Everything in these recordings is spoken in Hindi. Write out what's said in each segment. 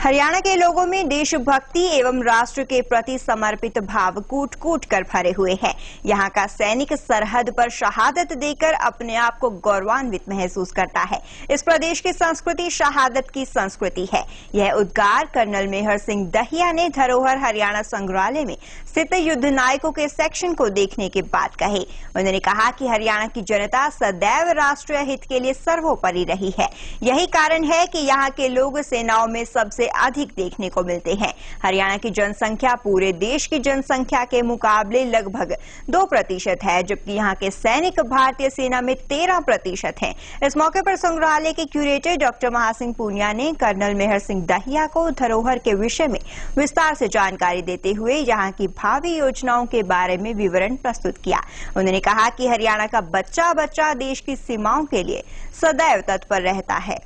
हरियाणा के लोगों में देशभक्ति एवं राष्ट्र के प्रति समर्पित भाव कूट कूट कर भरे हुए हैं। यहाँ का सैनिक सरहद पर शहादत देकर अपने आप को गौरवान्वित महसूस करता है। इस प्रदेश की संस्कृति शहादत की संस्कृति है। यह उद्गार कर्नल मेहर सिंह दहिया ने धरोहर हरियाणा संग्रहालय में स्थित युद्ध नायकों के सेक्शन को देखने के बाद कहे। उन्होंने कहा कि हरियाणा की जनता सदैव राष्ट्रीय हित के लिए सर्वोपरि रही है। यही कारण है कि यहाँ के लोग सेनाओं में सबसे अधिक देखने को मिलते हैं। हरियाणा की जनसंख्या पूरे देश की जनसंख्या के मुकाबले लगभग 2% है, जबकि यहाँ के सैनिक भारतीय सेना में 13% हैं। इस मौके पर संग्रहालय के क्यूरेटर डॉक्टर महासिंह पूनिया ने कर्नल मेहर सिंह दहिया को धरोहर के विषय में विस्तार से जानकारी देते हुए यहाँ की भावी योजनाओं के बारे में विवरण प्रस्तुत किया। उन्होंने कहा कि हरियाणा का बच्चा बच्चा देश की सीमाओं के लिए सदैव तत्पर रहता है।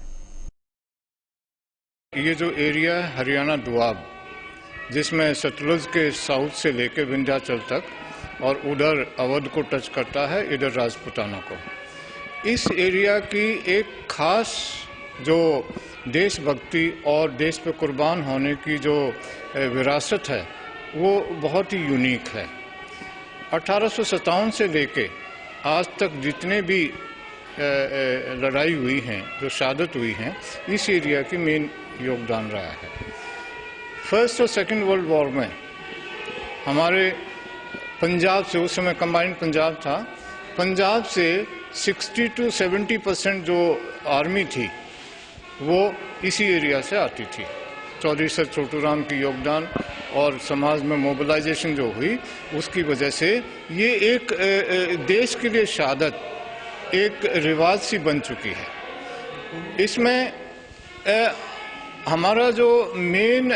ये जो एरिया है हरियाणा दुआब, जिसमें सतलुज के साउथ से लेकर विंध्याचल तक और उधर अवध को टच करता है, इधर राजपूताना को, इस एरिया की एक खास जो देशभक्ति और देश पे कुर्बान होने की जो विरासत है वो बहुत ही यूनिक है। 1857 से लेके आज तक जितने भी लड़ाई हुई हैं, जो शहादत हुई हैं, इस एरिया की मेन योगदान रहा है। फर्स्ट और सेकंड वर्ल्ड वॉर में हमारे पंजाब से, उस समय कंबाइंड पंजाब था, पंजाब से 60 to 70% जो आर्मी थी वो इसी एरिया से आती थी। चौधरी सर छोटू राम की योगदान और समाज में मोबिलाइजेशन जो हुई, उसकी वजह से ये एक देश के लिए शहादत एक रिवाज सी बन चुकी है। इसमें हमारा जो मेन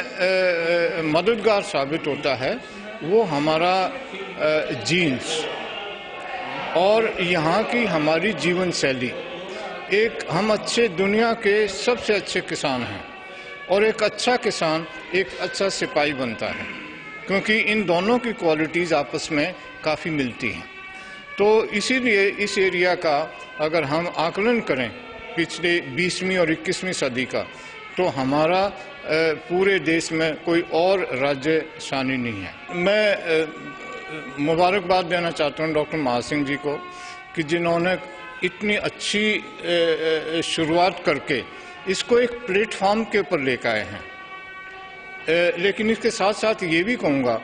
मददगार साबित होता है वो हमारा जीन्स और यहाँ की हमारी जीवन शैली। एक हम अच्छे दुनिया के सबसे अच्छे किसान हैं और एक अच्छा किसान एक अच्छा सिपाही बनता है, क्योंकि इन दोनों की क्वालिटीज़ आपस में काफ़ी मिलती हैं। तो इसीलिए इस एरिया का अगर हम आकलन करें पिछले 20वीं और 21वीं सदी का, तो हमारा पूरे देश में कोई और राज्य शानी नहीं है। मैं मुबारकबाद देना चाहता हूँ डॉक्टर महासिंह जी को कि जिन्होंने इतनी अच्छी शुरुआत करके इसको एक प्लेटफॉर्म के ऊपर लेकर आए हैं। लेकिन इसके साथ साथ ये भी कहूँगा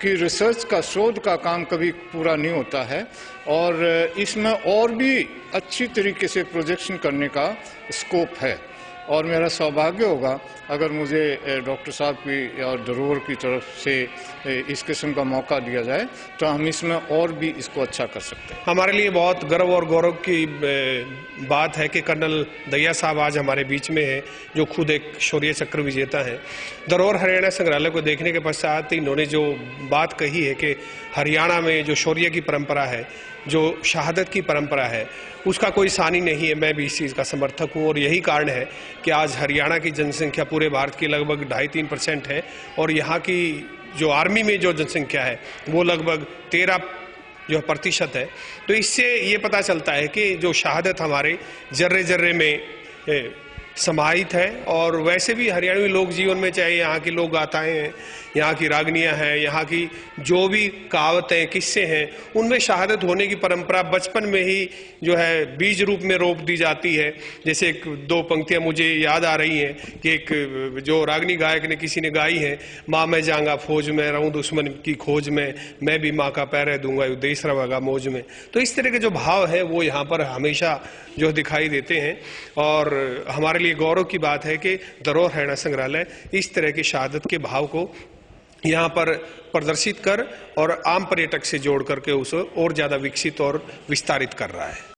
कि रिसर्च का, शोध का काम कभी पूरा नहीं होता है और इसमें और भी अच्छी तरीके से प्रोजेक्शन करने का स्कोप है। और मेरा सौभाग्य होगा अगर मुझे डॉक्टर साहब की और धरोहर की तरफ से इस किस्म का मौका दिया जाए तो हम इसमें और भी इसको अच्छा कर सकते हैं। हमारे लिए बहुत गर्व और गौरव की बात है कि कर्नल दहिया साहब आज हमारे बीच में हैं, जो खुद एक शौर्य चक्र विजेता हैं। धरोहर हरियाणा संग्रहालय को देखने के पश्चात इन्होंने जो बात कही है कि हरियाणा में जो शौर्य की परंपरा है, जो शहादत की परंपरा है, उसका कोई सानी नहीं है। मैं भी इस चीज़ का समर्थक हूँ और यही कारण है कि आज हरियाणा की जनसंख्या पूरे भारत की लगभग 2.5-3% है और यहाँ की जो आर्मी में जो जनसंख्या है वो लगभग 13% है। तो इससे ये पता चलता है कि जो शहादत हमारे जर्रे जर्रे में समाहित है। और वैसे भी हरियाणवी लोक जीवन में, चाहे यहाँ की लोक गाथाएं हैं, यहाँ की रागनियाँ हैं, यहाँ की जो भी कहावतें, किस्से हैं, उनमें शहादत होने की परंपरा बचपन में ही जो है बीज रूप में रोप दी जाती है। जैसे 2 पंक्तियाँ मुझे याद आ रही हैं कि एक जो रागनी गायक ने किसी ने गाई है, माँ मैं जाऊँगा फौज में, रहूँ दुश्मन की खोज में, मैं भी माँ का पैर दूंगा देश रहेगा मौज में। तो इस तरह के जो भाव है वो यहाँ पर हमेशा जो दिखाई देते हैं और हमारे लिए गौरव की बात है कि धरोहर हरियाणा संग्रहालय इस तरह की शहादत के भाव को यहाँ पर प्रदर्शित कर और आम पर्यटक से जोड़ करके उसे और ज़्यादा विकसित और विस्तारित कर रहा है।